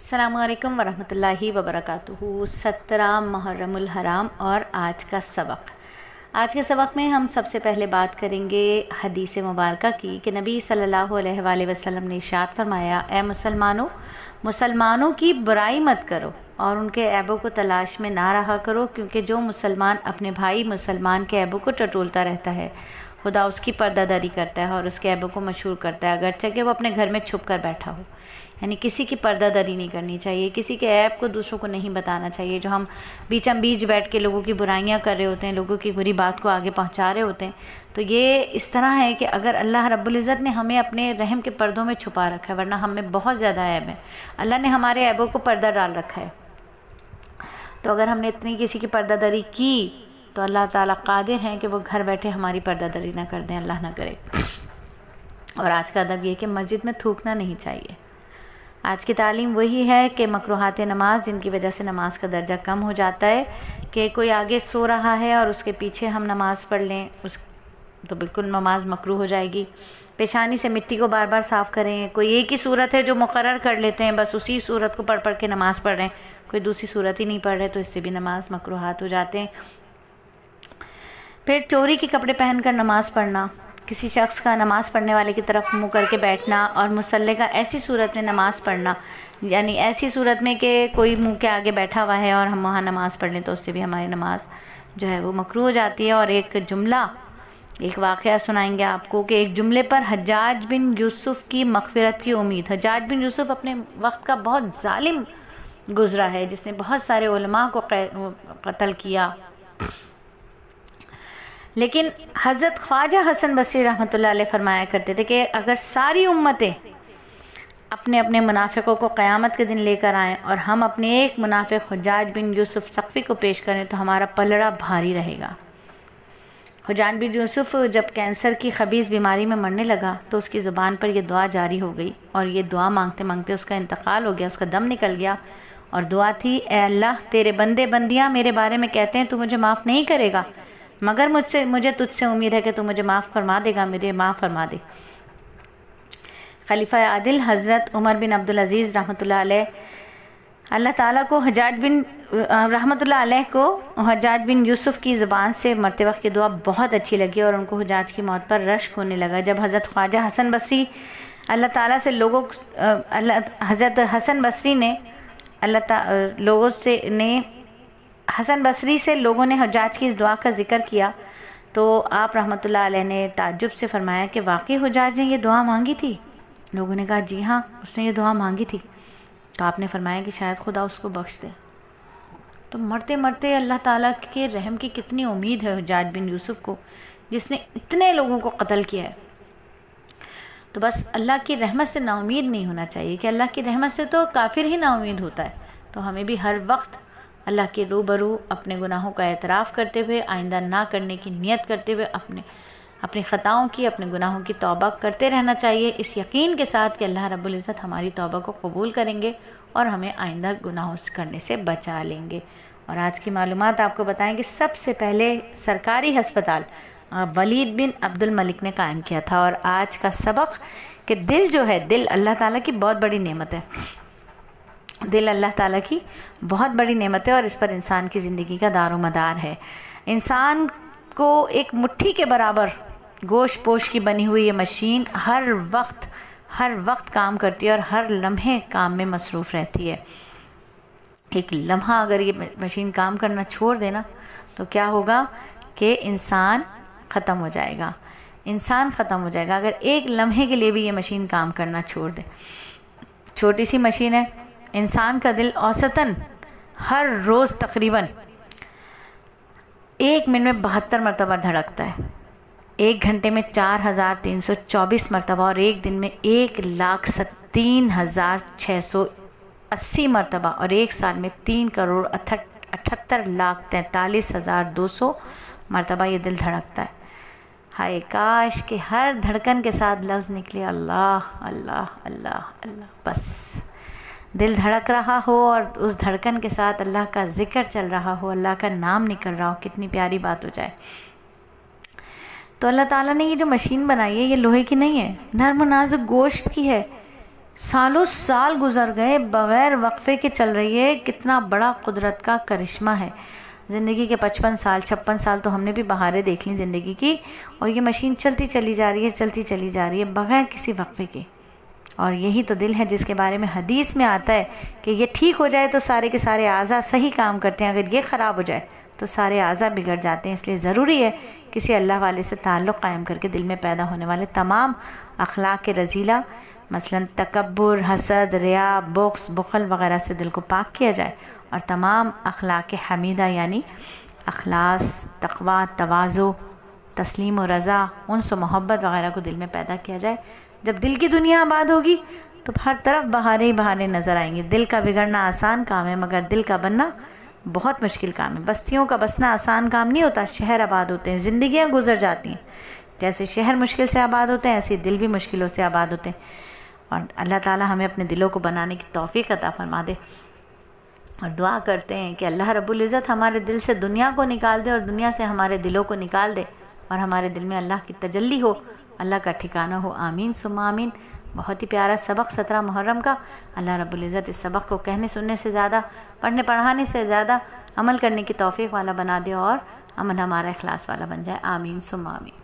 अस्सलामुअलैकुम वरहमतुल्लाहि वबरकातुहू। 17 मुहर्रमुल हराम और आज के सबक में हम सबसे पहले बात करेंगे हदीस मुबारका की कि नबी सल्लल्लाहु अलैहि वसल्लम ने इरशाद फरमाया, ए मुसलमानों की बुराई मत करो और उनके ऐबों को तलाश में ना रहा करो, क्योंकि जो मुसलमान अपने भाई मुसलमान के ऐबों को टटोलता रहता है खुदा उसकी पर्दादारी करता है और उसके ऐबों को मशहूर करता है, अगरचे कि वो अपने घर में छुप कर बैठा हो। यानी किसी की पर्दादारी नहीं करनी चाहिए, किसी के ऐब को दूसरों को नहीं बताना चाहिए। जो हम बीचम बीच बैठ के लोगों की बुराइयां कर रहे होते हैं, लोगों की बुरी बात को आगे पहुंचा रहे होते हैं, तो ये इस तरह है कि अगर अल्लाह रब्बुल इज़्ज़त ने हमें अपने रहम के पर्दों में छुपा रखा है, वरना हमें बहुत ज़्यादा ऐब है, अल्लाह ने हमारे ऐबों को पर्दा डाल रखा है। तो अगर हमने इतनी किसी की पर्दादारी की तो अल्लाह ताला कादिर हैं कि वो घर बैठे हमारी पर्दादारी ना कर दें, अल्लाह ना करे। और आज का अदब ये कि मस्जिद में थूकना नहीं चाहिए। आज की तालीम वही है कि मकरूहात नमाज, जिनकी वजह से नमाज का दर्जा कम हो जाता है, कि कोई आगे सो रहा है और उसके पीछे हम नमाज़ पढ़ लें तो बिल्कुल नमाज मकरूह हो जाएगी। पेशानी से मिट्टी को बार बार साफ़ करें। कोई एक ही सूरत है जो मुकर्रर कर लेते हैं, बस उसी सूरत को पढ़ के नमाज़ पढ़ रहे हैं, कोई दूसरी सूरत ही नहीं पढ़ रहे, तो इससे भी नमाज मकरूहात हो जाते हैं। फिर चोरी के कपड़े पहनकर नमाज़ पढ़ना, किसी शख्स का नमाज़ पढ़ने वाले की तरफ मुँह करके बैठना और मुसल्ले का ऐसी सूरत में नमाज़ पढ़ना, यानी ऐसी सूरत में कि कोई मुँह के आगे बैठा हुआ है और हम वहाँ नमाज़ पढ़ लें, तो उससे भी हमारी नमाज जो है वो मकरूह हो जाती है। और एक वाक़या सुनाएंगे आपको कि एक जुमले पर हज्जाज बिन यूसुफ की मग़फ़िरत की उम्मीद। हज्जाज बिन यूसुफ अपने वक्त का बहुत ज़ालिम गुज़रा है, जिसने बहुत सारे उलमा को कत्ल किया, लेकिन हज़रत ख्वाजा हसन बसरी रहमतुल्लाह अलैह फरमाया करते थे कि अगर सारी उम्मतें अपने अपने मुनाफिकों को क़यामत के दिन लेकर आएँ और हम अपने एक मुनाफिक हज्जाज बिन यूसुफ सक़फ़ी को पेश करें तो हमारा पलड़ा भारी रहेगा। हज्जाज बिन यूसुफ जब कैंसर की ख़बीस बीमारी में मरने लगा तो उसकी ज़ुबान पर यह दुआ जारी हो गई और ये दुआ मांगते मांगते उसका इंतकाल हो गया, उसका दम निकल गया। और दुआ थी, ए अल्लाह, तेरे बंदे बंदियाँ मेरे बारे में कहते हैं तू मुझे माफ़ नहीं करेगा, मगर मुझे तुझसे उम्मीद है कि तू मुझे माफ़ फरमा देगा, मुझे माफ़ फरमा दे। खलीफा आदिल हज़रत उमर बिन अब्दुल अज़ीज़ रहमतुल्लाह अलैह, अल्लाह ताला को हज्जाज बिन यूसुफ की ज़बान से मरते वक्त की दुआ बहुत अच्छी लगी और उनको हज्जाज की मौत पर रश्क होने लगा। जब हज़रत ख्वाजा हसन बसरी हज़रत हसन बसरी ने हसन बसरी से लोगों ने हज्जाज की इस दुआ का जिक्र किया तो आप रहमतुल्लाह अलैह ने ताज्जुब से फरमाया कि वाकई हज्जाज ने ये दुआ मांगी थी। लोगों ने कहा, जी हाँ, उसने ये दुआ मांगी थी। तो आपने फरमाया कि शायद खुदा उसको बख्श दे। तो मरते मरते अल्लाह ताला के रहम की कितनी उम्मीद है हज्जाज बिन यूसुफ को, जिसने इतने लोगों को कत्ल किया है। तो बस अल्लाह की रहमत से नाउमीद नहीं होना चाहिए, कि अल्लाह की रहमत से तो काफिर ही नाउमीद होता है। तो हमें भी हर वक्त अल्लाह के रूबरू अपने गुनाहों का एतराफ़ करते हुए, आइंदा ना करने की नियत करते हुए, अपनी ख़ताओं की, अपने गुनाहों की तौबा करते रहना चाहिए, इस यकीन के साथ कि अल्लाह रब्बुल इज़्ज़त हमारी तौबा को कबूल करेंगे और हमें आइंदा गुनाहों करने से बचा लेंगे। और आज की मालूमात आपको बताएं कि सबसे पहले सरकारी हस्पताल वलीद बिन अब्दुल मलिक ने कायम किया था। और आज का सबक कि दिल जो है, दिल अल्लाह ताला की बहुत बड़ी नेमत है। दिल अल्लाह ताला की बहुत बड़ी नेमत है और इस पर इंसान की ज़िंदगी का दारो मदार है। इंसान को एक मुट्ठी के बराबर गोश्त पोश की बनी हुई ये मशीन हर वक्त काम करती है और हर लम्हे काम में मसरूफ़ रहती है। एक लम्हा अगर ये मशीन काम करना छोड़ देना तो क्या होगा कि इंसान ख़त्म हो जाएगा। अगर एक लम्हे के लिए भी ये मशीन काम करना छोड़ दे। छोटी सी मशीन है। इंसान का दिल औसतन हर रोज़ तकरीबन 1 मिनट में 72 मरतबा धड़कता है, 1 घंटे में 4324 मरतबा और एक दिन में 1,03,680 मरतबा और एक साल में 3,78,43,43,200 मरतबा ये दिल धड़कता है। हाय काश कि हर धड़कन के साथ लफ्ज़ निकले, अल्लाह अल्लाह अल्लाह अल्लाह। बस दिल धड़क रहा हो और उस धड़कन के साथ अल्लाह का जिक्र चल रहा हो, अल्लाह का नाम निकल रहा हो, कितनी प्यारी बात हो जाए। तो अल्लाह ताला ने ये जो मशीन बनाई है ये लोहे की नहीं है, नर्म नाजुक गोश्त की है, सालों साल गुजर गए, बग़ैर वक्फे के चल रही है। कितना बड़ा कुदरत का करिश्मा है। ज़िंदगी के 55 साल 56 साल तो हमने भी बहारें देख ली ज़िंदगी की, और ये मशीन चलती चली जा रही है, चलती चली जा रही है बग़ैर किसी वक्फे के। और यही तो दिल है जिसके बारे में हदीस में आता है कि ये ठीक हो जाए तो सारे के सारे आज़ा सही काम करते हैं, अगर ये ख़राब हो जाए तो सारे आज़ा बिगड़ जाते हैं। इसलिए ज़रूरी है किसी अल्लाह वाले से ताल्लुक़ कायम करके दिल में पैदा होने वाले तमाम अखलाक के रजीला, मसलन तकब्बुर, हसद, रिया, बुख्स, बुखल वगैरह से दिल को पाक किया जाए, और तमाम अखलाक हमीदा यानी अखलास, तक़वा, तवाज़ु, तस्लीम और रज़ा, उनसे मोहब्बत वगैरह को दिल में पैदा किया जाए। जब दिल की दुनिया आबाद होगी तो हर तरफ बहारें ही बहारें नज़र आएंगी। दिल का बिगड़ना आसान काम है, मगर दिल का बनना बहुत मुश्किल काम है। बस्तियों का बसना आसान काम नहीं होता, शहर आबाद होते हैं, ज़िंदगियाँ गुजर जाती हैं। जैसे शहर मुश्किल से आबाद होते हैं, ऐसे दिल भी मुश्किलों से आबाद होते हैं। और अल्लाह ताला हमें अपने दिलों को बनाने की तौफीक अता फरमा दे। और दुआ करते हैं कि अल्लाह रब्बुल इज़्ज़त हमारे दिल से दुनिया को निकाल दे और दुनिया से हमारे दिलों को निकाल दे, और हमारे दिल में अल्लाह की तजल्ली हो, अल्लाह का ठिकाना हो। आमीन सुम्मा आमीन। बहुत ही प्यारा सबक 17 मुहर्रम का। अल्लाह रब्बुल इज़्ज़त इस सबक को कहने सुनने से ज़्यादा, पढ़ने पढ़ाने से ज़्यादा अमल करने की तौफीक वाला बना दे, और अमल हमारा इखलास वाला बन जाए। आमीन सुम्मा आमीन।